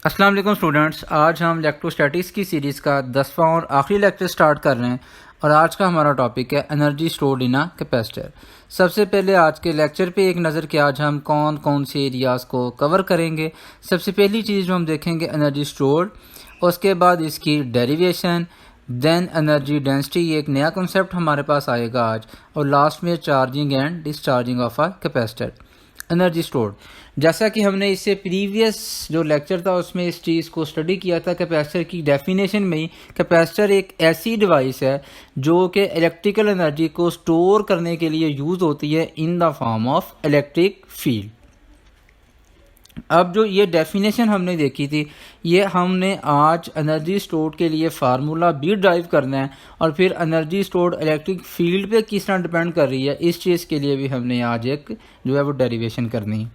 अस्सलाम वालेकुम स्टूडेंट्स, आज हम इलेक्ट्रोस्टैटिक्स की सीरीज़ का 10वां और आखिरी लेक्चर स्टार्ट कर रहे हैं और आज का हमारा टॉपिक है energy stored in a capacitor. सबसे पहले आज के लेक्चर पे एक नज़र कि आज हम कौन कौन से एरियाज़ को कवर करेंगे। सबसे पहली चीज़ जो हम देखेंगे एनर्जी स्टोर्ड, उसके बाद इसकी डेरिवेशन, देन एनर्जी डेंसिटी, ये एक नया कंसेप्ट हमारे पास आएगा आज, और लास्ट में charging and discharging of a capacitor. Energy stored, जैसा कि हमने इससे प्रीवियस जो लेक्चर था उसमें इस चीज़ को स्टडी किया था कैपेसिटर की डेफिनेशन में ही। कैपेसिटर एक ऐसी डिवाइस है जो कि इलेक्ट्रिकल एनर्जी को स्टोर करने के लिए यूज़ होती है in the form of electric field. अब जो ये डेफिनेशन हमने देखी थी, ये हमने आज एनर्जी स्टोर्ड के लिए फार्मूला भी ड्राइव करना है और फिर एनर्जी स्टोर्ड इलेक्ट्रिक फील्ड पे किस तरह डिपेंड कर रही है, इस चीज़ के लिए भी हमने आज एक जो है वो डेरिवेशन करनी है।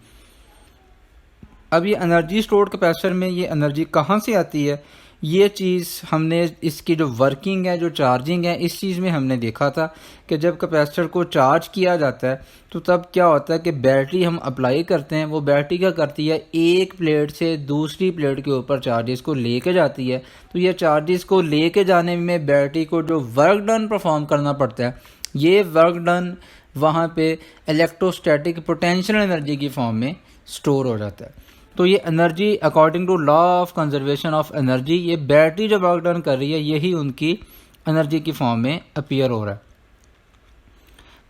अब ये एनर्जी स्टोर्ड कैपेसिटर में ये एनर्जी कहाँ से आती है, ये चीज़ हमने इसकी जो वर्किंग है, जो चार्जिंग है, इस चीज़ में हमने देखा था कि जब कैपेसिटर को चार्ज किया जाता है तो तब क्या होता है कि बैटरी हम अप्लाई करते हैं, वो बैटरी क्या करती है, एक प्लेट से दूसरी प्लेट के ऊपर चार्जेस को लेके जाती है। तो ये चार्जेस को लेके जाने में बैटरी को जो वर्क डन परफॉर्म करना पड़ता है, ये वर्क डन वहाँ पे इलेक्ट्रोस्टैटिक पोटेंशियल एनर्जी की फॉर्म में स्टोर हो जाता है। तो ये energy according to law of conservation of energy, ये बैटरी जो वर्क डन कर रही है यही उनकी एनर्जी की फॉर्म में अपीयर हो रहा है।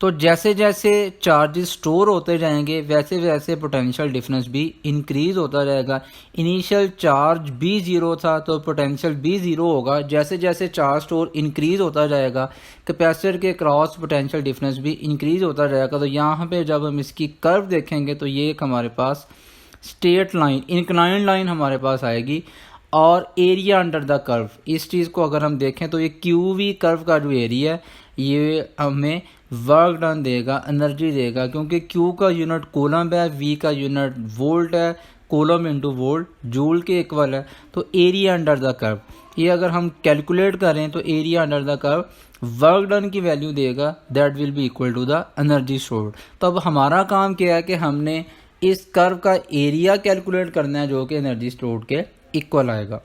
तो जैसे जैसे चार्जेस स्टोर होते जाएंगे वैसे वैसे पोटेंशियल डिफरेंस भी इंक्रीज होता जाएगा। इनिशियल चार्ज भी ज़ीरो था तो पोटेंशियल भी ज़ीरो होगा। जैसे जैसे चार्ज स्टोर इंक्रीज होता जाएगा कैपेसिटर के क्रॉस पोटेंशियल डिफरेंस भी इंक्रीज होता जाएगा। तो यहाँ पे जब हम इसकी कर्व देखेंगे तो ये एक हमारे पास स्ट्रेट लाइन, इंक्लाइन लाइन हमारे पास आएगी और एरिया अंडर द कर्व, इस चीज़ को अगर हम देखें तो ये क्यू वी कर्व का जो एरिया है ये हमें वर्क डन देगा, एनर्जी देगा, क्योंकि क्यू का यूनिट कूलम है, वी का यूनिट वोल्ट है, कूलम इंटू वोल्ट जूल के इक्वल है। तो एरिया अंडर द कर्व ये अगर हम कैलकुलेट करें तो area under the curve work done की वैल्यू देगा, that will be equal to the energy stored. तो अब हमारा काम क्या है कि हमने इस कर्व का एरिया कैलकुलेट करना है जो कि एनर्जी स्टोर्ड के इक्वल आएगा।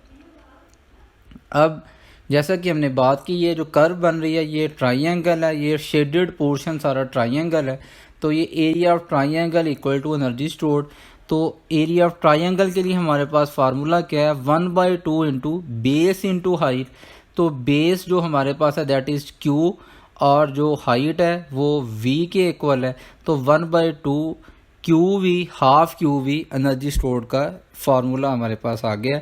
अब जैसा कि हमने बात की, ये जो कर्व बन रही है ये ट्राइंगल है, ये शेडेड पोर्शन सारा ट्राइंगल है। तो ये area of triangle equal to energy stored. तो एरिया ऑफ ट्राइंगल के लिए हमारे पास फार्मूला क्या है, 1/2 इंटू बेस इंटू हाइट। तो बेस जो हमारे पास है दैट इज़ क्यू और जो हाइट है वो वी के इक्वल है। तो 1/2 Q V, half Q V energy stored का फार्मूला हमारे पास आ गया।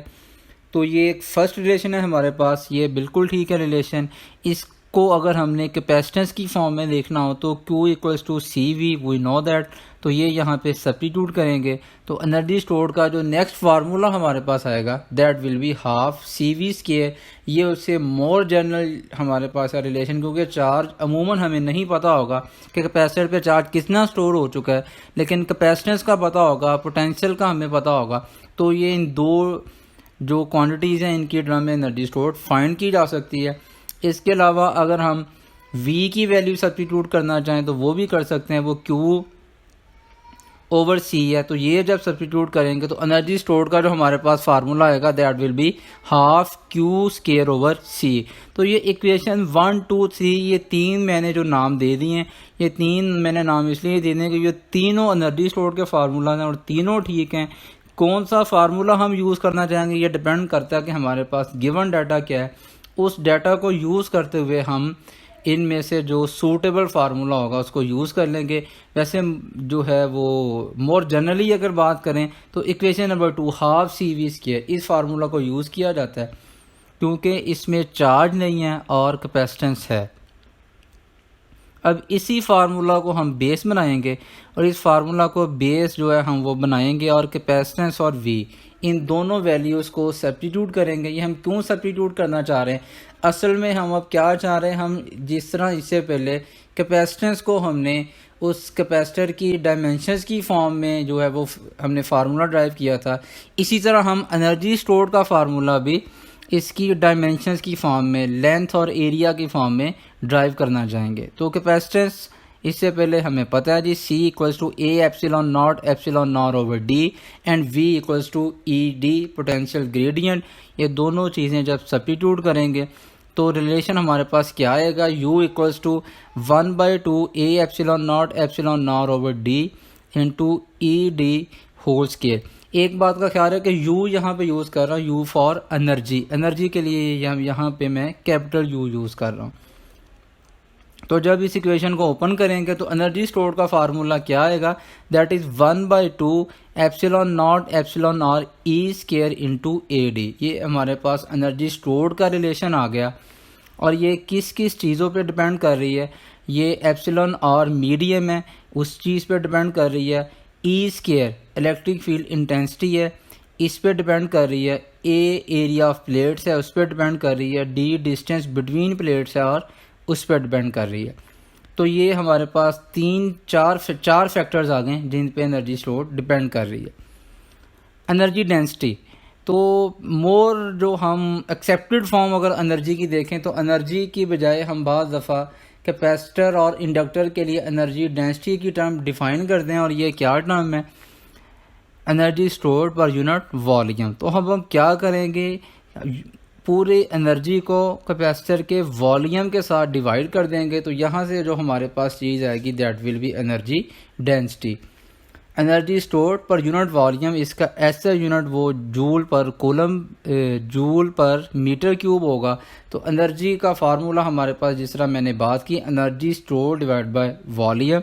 तो ये एक फर्स्ट रिलेशन है हमारे पास, ये बिल्कुल ठीक है रिलेशन। इसको अगर हमने कैपेसिटेंस की फॉर्म में देखना हो तो Q equals to C V, we know that. तो ये यहाँ पे सब्स्टिट्यूट करेंगे तो एनर्जी स्टोर्ड का जो नेक्स्ट फार्मूला हमारे पास आएगा that will be half C V square. ये उससे मोर जनरल हमारे पास है रिलेशन, क्योंकि चार्ज अमूमन हमें नहीं पता होगा कि कैपेसिटर पे चार्ज कितना स्टोर हो चुका है, लेकिन कैपेसिटेंस का पता होगा, पोटेंशियल का हमें पता होगा। तो ये इन दो जो क्वांटिटीज़ हैं इनकी टर्म में एनर्जी स्टोर्ड फाइंड की जा सकती है। इसके अलावा अगर हम V की वैल्यू सब्स्टिट्यूट करना चाहें तो वो भी कर सकते हैं, वो Q ओवर C है। तो ये जब सब्स्टिट्यूट करेंगे तो एनर्जी स्टोर्ड का जो हमारे पास फार्मूला आएगा that will be half Q square over C। तो ये इक्वेशन 1, 2, 3 ये तीन मैंने जो नाम दे दिए हैं, ये तीन मैंने नाम इसलिए दे दिए कि ये तीनों एनर्जी स्टोर्ड के फार्मूला हैं और तीनों ठीक हैं। कौन सा फार्मूला हम यूज़ करना चाहेंगे ये डिपेंड करता है कि हमारे पास गिवन डाटा क्या है। उस डाटा को यूज़ करते हुए हम इनमें से जो सूटेबल फार्मूला होगा उसको यूज़ कर लेंगे। वैसे जो है वो मोर जनरली अगर बात करें तो equation number 2 half C V square, इस फार्मूला को यूज़ किया जाता है क्योंकि इसमें चार्ज नहीं है और कैपेसिटेंस है। अब इसी फार्मूला को हम बेस बनाएंगे और इस फार्मूला को बेस जो है हम वो बनाएंगे और कैपेसिटेंस और वी इन दोनों वैल्यूज़ को सब्स्टिट्यूट करेंगे। ये हम क्यों सब्स्टिट्यूट करना चाह रहे हैं, असल में हम अब क्या चाह रहे हैं, हम जिस तरह इससे पहले कैपेसिटेंस को हमने उस कैपेसिटर की डायमेंशंस की फॉर्म में जो है वो हमने फार्मूला ड्राइव किया था, इसी तरह हम एनर्जी स्टोर्ड का फार्मूला भी इसकी डायमेंशंस की फॉर्म में, लेंथ और एरिया की फॉर्म में ड्राइव करना चाहेंगे। तो कैपेसिटेंस इससे पहले हमें पता है जी C equals to A epsilon naught over D and V equals to ED potential gradient. ये दोनों चीज़ें जब सब्स्टिट्यूट करेंगे तो रिलेशन हमारे पास क्या आएगा, U equals to 1/2 A epsilon naught over D into ED whole square. एक बात का ख्याल है कि U यहाँ पे यूज़ कर रहा हूँ U फॉर एनर्जी के लिए यहाँ पे मैं कैपिटल U यूज़ कर रहा हूँ। तो जब इस इक्वेशन को ओपन करेंगे तो एनर्जी स्टोर का फार्मूला क्या आएगा, that is 1/2 epsilon R E square into AD। ये हमारे पास एनर्जी स्टोर का रिलेशन आ गया और ये किस किस चीज़ों पे डिपेंड कर रही है। ये एप्सिलॉन R मीडियम है, उस चीज़ पे डिपेंड कर रही है। E square electric field intensity है, इस पे डिपेंड कर रही है। A एरिया ऑफ प्लेट्स है, उस पर डिपेंड कर रही है। D डिस्टेंस बिटवीन प्लेट्स है और उस पर डिपेंड कर रही है। तो ये हमारे पास चार फैक्टर्स आ गए जिन पे एनर्जी स्टोर डिपेंड कर रही है। एनर्जी डेंसिटी तो मोर जो हम एक्सेप्टेड फॉर्म अगर एनर्जी की देखें तो एनर्जी की बजाय हम बाज़ दफ़ा कैपेसिटर और इंडक्टर के लिए एनर्जी डेंसिटी की टर्म डिफ़ाइन करते हैं और ये क्या टर्म है, energy store per unit volume. तो हम क्या करेंगे, पूरे एनर्जी को कैपेसिटर के वॉल्यूम के साथ डिवाइड कर देंगे तो यहाँ से जो हमारे पास चीज़ आएगी that will be energy density. Energy store per unit volume, इसका ऐसा यूनिट वो joule per coulomb joule per metre cube होगा। तो एनर्जी का फार्मूला हमारे पास जिस तरह मैंने बात की, energy store divide by volume.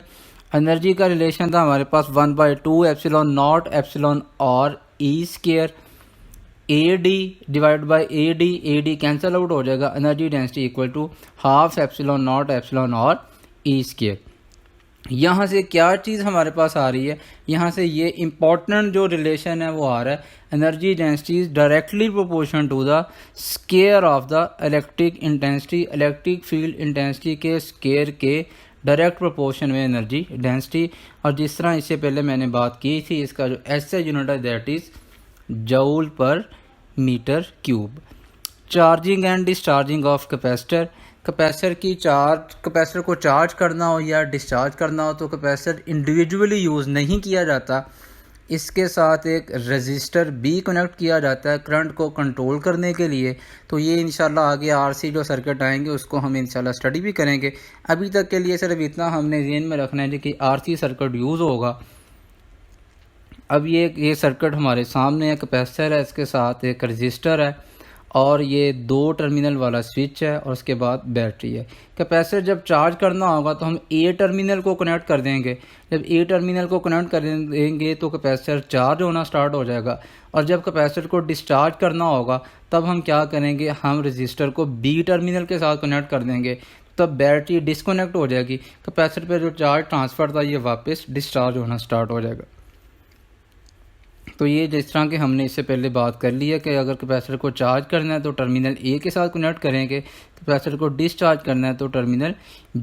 Energy का रिलेशन था हमारे पास 1/2 epsilon R E square AD divide by AD cancel out हो जाएगा। Energy density equal to half epsilon R E square. यहाँ से क्या चीज़ हमारे पास आ रही है, यहाँ से ये इम्पॉर्टेंट जो रिलेशन है वो आ रहा है, energy density is directly proportion to the square of the electric intensity. Electric field intensity के स्केयर के डायरेक्ट प्रोपोर्शन में एनर्जी डेंसिटी। और जिस तरह इससे पहले मैंने बात की थी, इसका जो ऐसे यूनिट है that is joule per metre cube. Charging and discharging of capacitor, capacitor को चार्ज करना हो या डिस्चार्ज करना हो तो कैपेसिटर इंडिविजुअली यूज़ नहीं किया जाता, इसके साथ एक रेजिस्टर भी कनेक्ट किया जाता है करंट को कंट्रोल करने के लिए। तो ये इंशाल्लाह आगे आरसी जो सर्किट आएंगे उसको हम इंशाल्लाह स्टडी भी करेंगे। अभी तक के लिए सिर्फ इतना हमने ज़हन में रखना है कि आरसी सर्किट यूज़ होगा। अब ये सर्किट हमारे सामने है, कैपेसिटर है, इसके साथ एक रेजिस्टर है और ये 2 टर्मिनल वाला स्विच है और उसके बाद बैटरी है। कैपेसिटर जब चार्ज करना होगा तो हम A टर्मिनल को कनेक्ट कर देंगे। जब A टर्मिनल को कनेक्ट कर देंगे तो कैपेसिटर चार्ज होना स्टार्ट हो जाएगा। और जब कैपेसिटर को डिस्चार्ज करना होगा तब हम क्या करेंगे, हम रेजिस्टर को B टर्मिनल के साथ कनेक्ट कर देंगे, तब बैटरी डिस्कनेक्ट हो जाएगी। कैपेसिटर पर जो चार्ज ट्रांसफ़र था ये वापस डिस्चार्ज होना स्टार्ट हो जाएगा। तो ये जिस तरह के हमने इससे पहले बात कर ली है कि अगर कैपेसिटर को चार्ज करना है तो टर्मिनल A के साथ कनेक्ट करेंगे, कैपेसिटर को डिस्चार्ज करना है तो टर्मिनल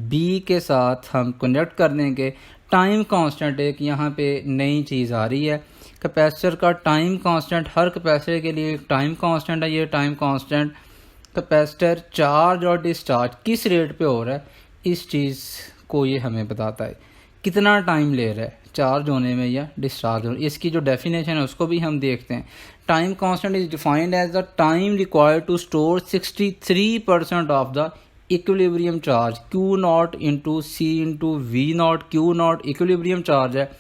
B के साथ हम कनेक्ट कर देंगे। टाइम कांस्टेंट एक यहाँ पे नई चीज़ आ रही है, कैपेसिटर का टाइम कांस्टेंट, हर कैपेसिटर के लिए टाइम कांस्टेंट है। ये टाइम कांस्टेंट कैपेसिटर चार्ज और डिस्चार्ज किस रेट पे हो रहा है इस चीज़ को ये हमें बताता है, कितना टाइम ले रहा है चार्ज होने में या डिस्चार्ज होने। इसकी जो डेफिनेशन है उसको भी हम देखते हैं। Time constant is defined as the time required to store 63% of the equilibrium charge Q0 into C into V0। Q0 equilibrium charge है,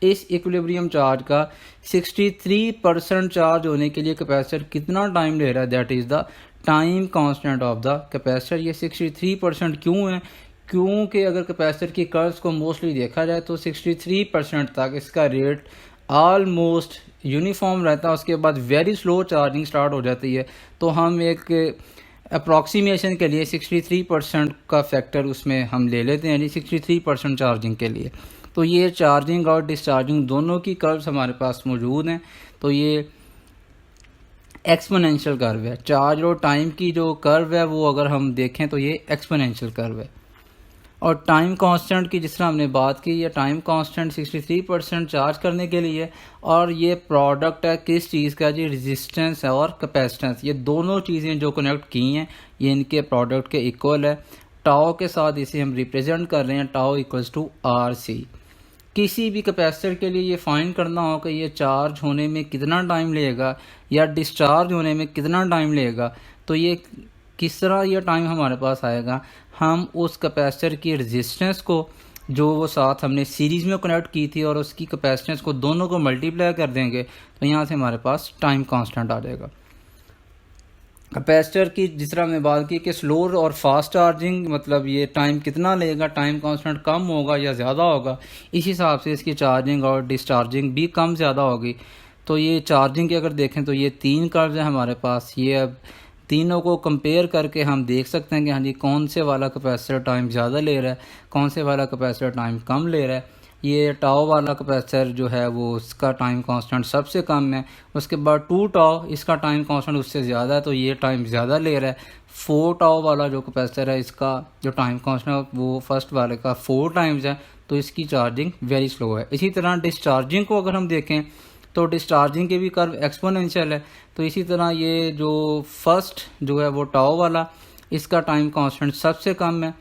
इस इक्विलिब्रियम चार्ज का 63% चार्ज होने के लिए कैपेसिटर कितना टाइम ले रहा है, that is the time constant of the capacitor. ये 63% क्यों है, क्योंकि अगर कैपेसिटर की कर्व्स को मोस्टली देखा जाए तो 63% तक इसका रेट ऑलमोस्ट यूनिफॉर्म रहता है, उसके बाद वेरी स्लो चार्जिंग स्टार्ट हो जाती है। तो हम एक अप्रॉक्सीमेशन के लिए 63% का फैक्टर उसमें हम ले लेते हैं, यानी 63% चार्जिंग के लिए। तो ये चार्जिंग और डिस्चार्जिंग दोनों की कर्व्स हमारे पास मौजूद हैं। तो ये एक्सपोनेंशियल कर्व है, चार्ज और टाइम की जो कर्व है वो अगर हम देखें तो ये एक्सपोनेंशियल कर्व है। और टाइम कांस्टेंट की जिस तरह हमने बात की, ये टाइम कांस्टेंट 63% चार्ज करने के लिए, और ये प्रोडक्ट है किस चीज़ का जी, रेजिस्टेंस है और कैपेसिटेंस। ये दोनों चीज़ें जो कनेक्ट की हैं ये इनके प्रोडक्ट के इक्वल है। टाओ के साथ इसे हम रिप्रेजेंट कर रहे हैं, tau equals to R C. किसी भी कैपेसिटर के लिए ये फाइंड करना हो कि ये चार्ज होने में कितना टाइम लेगा या डिस्चार्ज होने में कितना टाइम लेगा, तो ये किस तरह ये टाइम हमारे पास आएगा। हम उस कैपेसिटर की रेजिस्टेंस को जो वो साथ हमने सीरीज़ में कनेक्ट की थी और उसकी कैपेसिटेंस को दोनों को मल्टीप्लाई कर देंगे, तो यहाँ से हमारे पास टाइम कांस्टेंट आ जाएगा। कैपेसिटर की जिस तरह हमने बात की कि स्लो और फास्ट चार्जिंग, मतलब ये टाइम कितना लेगा, टाइम कांस्टेंट कम होगा या ज़्यादा होगा, इस हिसाब से इसकी चार्जिंग और डिस्चार्जिंग भी कम ज़्यादा होगी। तो ये चार्जिंग की अगर देखें तो ये 3 कर्व्स हैं हमारे पास। ये अब तीनों को कंपेयर करके हम देख सकते हैं कि हाँ जी कौन से वाला कैपेसिटर टाइम ज़्यादा ले रहा है, कौन से वाला कैपेसिटर टाइम कम ले रहा है। ये टाओ वाला कैपेसिटर जो है वो उसका टाइम कांस्टेंट सबसे कम है। उसके बाद 2 टाओ, इसका टाइम कांस्टेंट उससे ज़्यादा है, तो ये टाइम ज़्यादा ले रहा है। 4 टाओ वाला जो कैपेसिटर है इसका जो टाइम कांस्टेंट है वो फर्स्ट वाले का 4 टाइम्स है, तो इसकी चार्जिंग वेरी स्लो है। इसी तरह डिस्चार्जिंग को अगर हम देखें तो डिस्चार्जिंग के भी कर्व एक्सपोनेंशियल है। तो इसी तरह ये जो फर्स्ट जो है वो टाओ वाला, इसका टाइम कांस्टेंट सबसे कम है,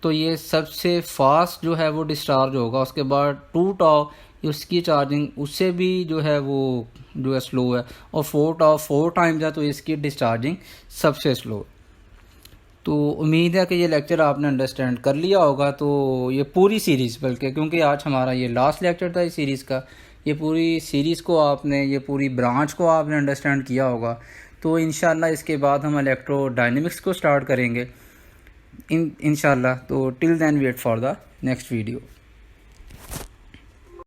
तो ये सबसे फास्ट जो है वो डिस्चार्ज होगा। उसके बाद 2 टाओ, उसकी चार्जिंग उससे भी जो है वो जो है स्लो है, और 4 टाओ 4 टाइम्स है, तो इसकी डिस्चार्जिंग सबसे स्लो है। तो उम्मीद है कि ये लेक्चर आपने अंडरस्टैंड कर लिया होगा। तो ये पूरी सीरीज़, बल्कि क्योंकि आज हमारा ये लास्ट लेक्चर था इस सीरीज़ का, ये पूरी सीरीज़ को आपने, ये पूरी ब्रांच को आपने अंडरस्टैंड किया होगा। तो इंशाल्लाह इसके बाद हम इलेक्ट्रोडायनेमिक्स को स्टार्ट करेंगे इंशाल्लाह। तो till then wait for the next video.